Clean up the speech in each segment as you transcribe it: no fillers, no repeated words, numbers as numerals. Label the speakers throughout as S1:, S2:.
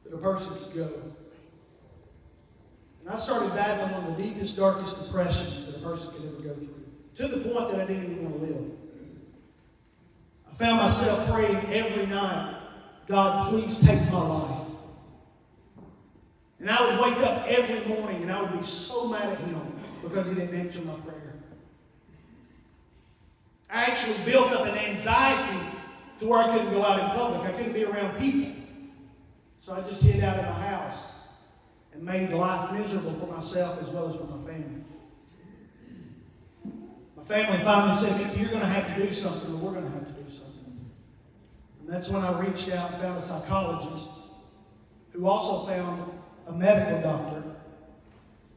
S1: that a person could go. And I started battling one of the deepest, darkest depressions that a person could ever go through, to the point that I didn't even want to live. I found myself praying every night, God, please take my life. And I would wake up every morning and I would be so mad at Him because He didn't answer my prayer. I actually built up an anxiety to where I couldn't go out in public. I couldn't be around people. So I just hid out of my house and made life miserable for myself as well as for my family. My family finally said, Mickey, you're going to have to do something, or we're going to have to do something. And that's when I reached out and found a psychologist who also found a medical doctor.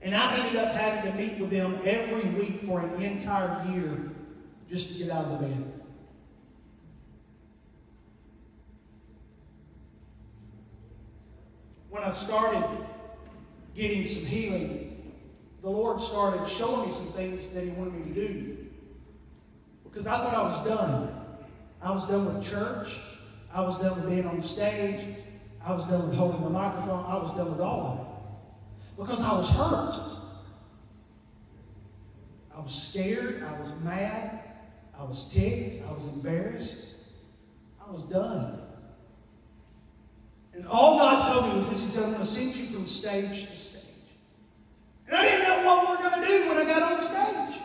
S1: And I ended up having to meet with them every week for an entire year just to get out of the bed. When I started getting some healing, the Lord started showing me some things that He wanted me to do. Because I thought I was done. I was done with church. I was done with being on stage. I was done with holding the microphone. I was done with all of it. Because I was hurt. I was scared. I was mad. I was ticked. I was embarrassed. I was done. And all God told me was this. He said, I'm going to send you from stage to stage. And I didn't know what we were going to do when I got on stage.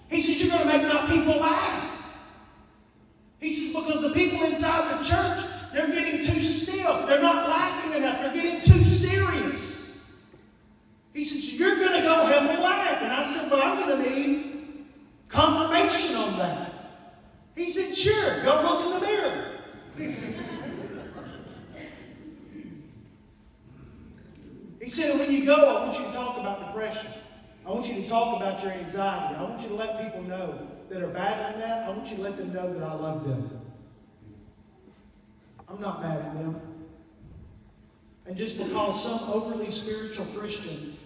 S1: He says, you're going to make my people laugh. He says, because the people inside the church, they're getting too stiff. They're not laughing enough. They're getting too serious. He says, you're going to go have a laugh. And I said, well, I'm going to need confirmation on that. He said, sure, go look in the mirror. He said, when you go, I want you to talk about depression. I want you to talk about your anxiety. I want you to let people know that are battling that. I want you to let them know that I love them. I'm not mad at them. And just because some overly spiritual Christian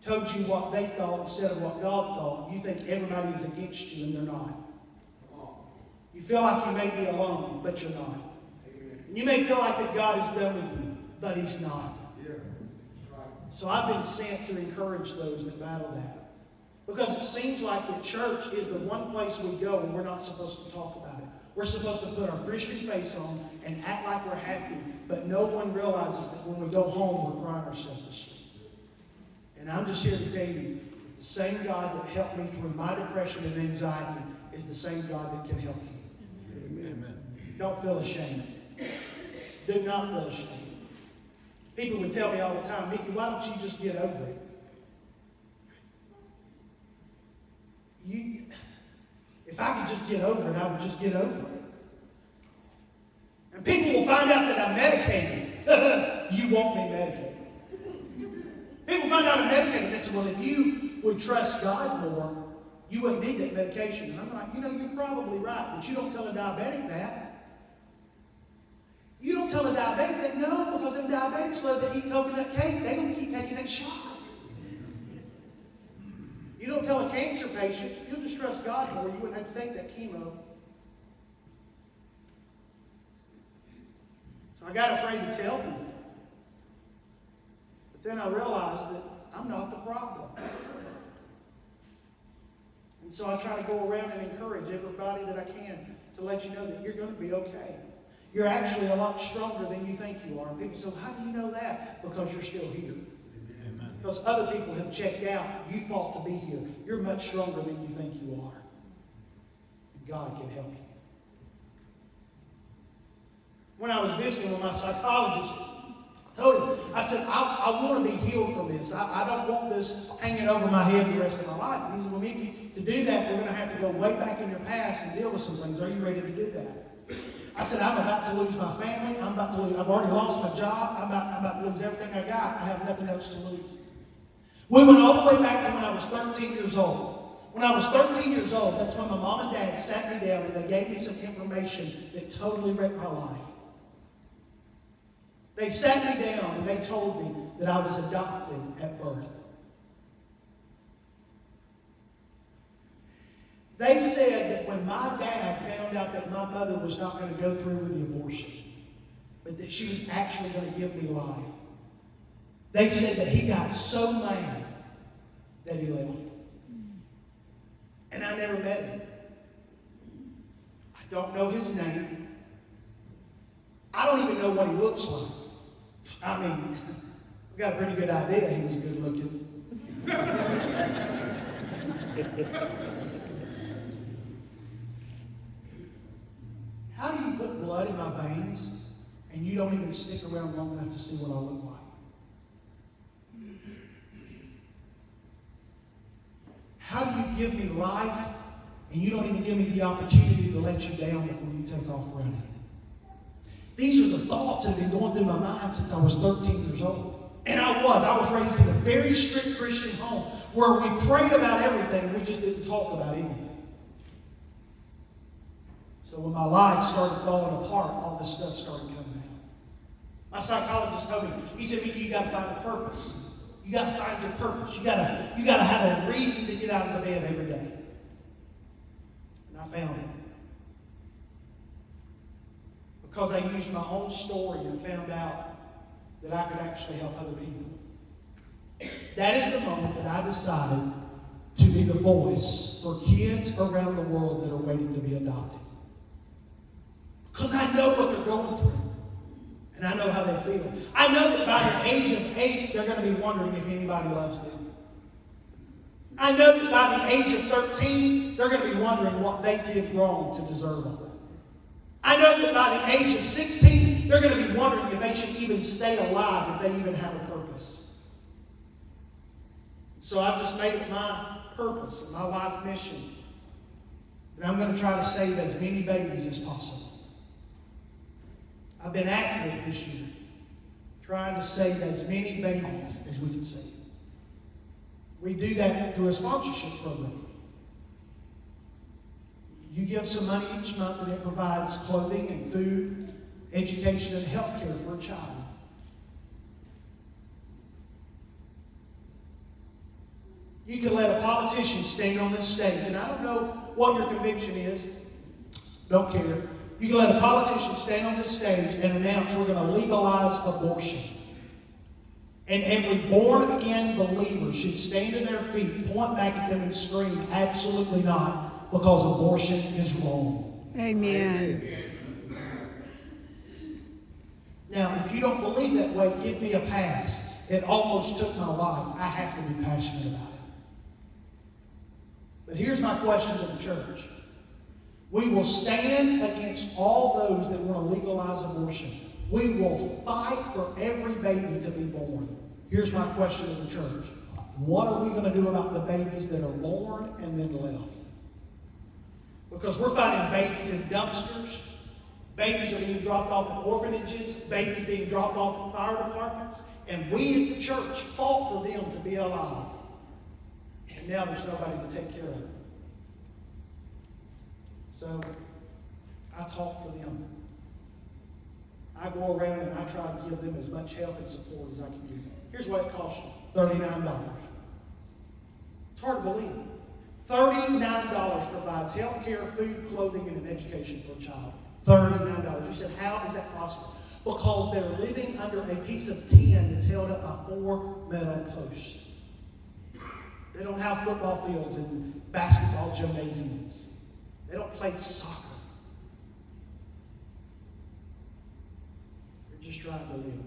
S1: told you what they thought instead of what God thought, you think everybody is against you, and they're not. You feel like you may be alone, but you're not. And you may feel like that God is done with you, but He's not. So I've been sent to encourage those that battle that. Because it seems like the church is the one place we go and we're not supposed to talk about it. We're supposed to put our Christian face on and act like we're happy, but no one realizes that when we go home, we're crying ourselves to sleep. And I'm just here to tell you, the same God that helped me through my depression and anxiety is the same God that can help you. Amen. Don't feel ashamed. Do not feel ashamed. People would tell me all the time, Mickey, why don't you just get over it? If I could just get over it, I would just get over it. And people will find out that I'm medicated. You want me medicated. People find out I'm medicated. They say, well, if you would trust God more, you wouldn't need that medication. And I'm like, you're probably right, but you don't tell a diabetic that. You don't tell a diabetic that, no, because them diabetics love to eat coconut cake. They don't keep taking that shot. You don't tell a cancer patient, if you'll just trust God more, you wouldn't have to take that chemo. So I got afraid to tell people. But then I realized that I'm not the problem. And so I try to go around and encourage everybody that I can to let you know that you're going to be okay. You're actually a lot stronger than you think you are. And people say, well, how do you know that? Because you're still here. Amen. Because other people have checked out. You fought to be here. You're much stronger than you think you are. And God can help you. When I was visiting with my psychologist, I told him, I said, I want to be healed from this. I don't want this hanging over my head the rest of my life. And he said, well, Mickey, to do that, we're going to have to go way back in your past and deal with some things. Are you ready to do that? I said, I'm about to lose my family. I've already lost my job. I'm about to lose everything I got. I have nothing else to lose. We went all the way back to when I was 13 years old. When I was 13 years old, that's when my mom and dad sat me down and they gave me some information that totally wrecked my life. They sat me down and they told me that I was adopted at birth. They said that when my dad found out that my mother was not going to go through with the abortion, but that she was actually going to give me life. They said that he got so mad that he left. And I never met him. I don't know his name. I don't even know what he looks like. I mean, we got a pretty good idea he was good looking. How do you put blood in my veins and you don't even stick around long enough to see what I look like? How do you give me life and you don't even give me the opportunity to let you down before you take off running? These are the thoughts that have been going through my mind since I was 13 years old. And I was raised in a very strict Christian home where we prayed about everything, we just didn't talk about anything. So when my life started falling apart, all this stuff started coming out. My psychologist told me, he said, Mickey, you got to find a purpose. You got to find your purpose. You got to have a reason to get out of the bed every day. And I found it. Because I used my own story and found out that I could actually help other people. That is the moment that I decided to be the voice for kids around the world that are waiting to be adopted. Because I know what they're going through. And I know how they feel. I know that by the age of 8, they're going to be wondering if anybody loves them. I know that by the age of 13, they're going to be wondering what they did wrong to deserve all that. I know that by the age of 16, they're going to be wondering if they should even stay alive, if they even have a purpose. So I've just made it my purpose and my life mission that I'm going to try to save as many babies as possible. I've been active this year, trying to save as many babies as we can save. We do that through a sponsorship program. You give some money each month and it provides clothing and food, education and health care for a child. You can let a politician stand on this stage, and I don't know what your conviction is, don't care. You can let a politician stand on this stage and announce we're going to legalize abortion. And every born-again believer should stand to their feet, point back at them and scream, absolutely not, because abortion is wrong.
S2: Amen.
S1: Now, if you don't believe that way, give me a pass. It almost took my life. I have to be passionate about it. But here's my question to the church. We will stand against all those that want to legalize abortion. We will fight for every baby to be born. Here's my question to the church. What are we going to do about the babies that are born and then left? Because we're finding babies in dumpsters. Babies are being dropped off at orphanages. Babies being dropped off at fire departments. And we as the church fought for them to be alive. And now there's nobody to take care of them. So I talk for them. I go around and I try to give them as much help and support as I can give them. Here's what it costs you. $39. It's hard to believe. $39 provides health care, food, clothing, and an education for a child. $39. You said, how is that possible? Because they're living under a piece of tin that's held up by 4 metal posts. They don't have football fields and basketball gymnasiums. They don't play soccer. They're just trying to live.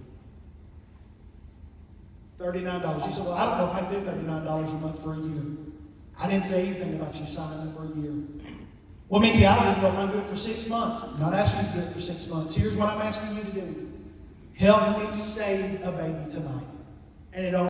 S1: $39. You said, well, I don't know if I can do $39 a month for a year. I didn't say anything about you signing up for a year. Well, maybe I don't even know if I can do it for 6 months. I'm not asking you to do it for 6 months. Here's what I'm asking you to do. Help me save a baby tonight. And it only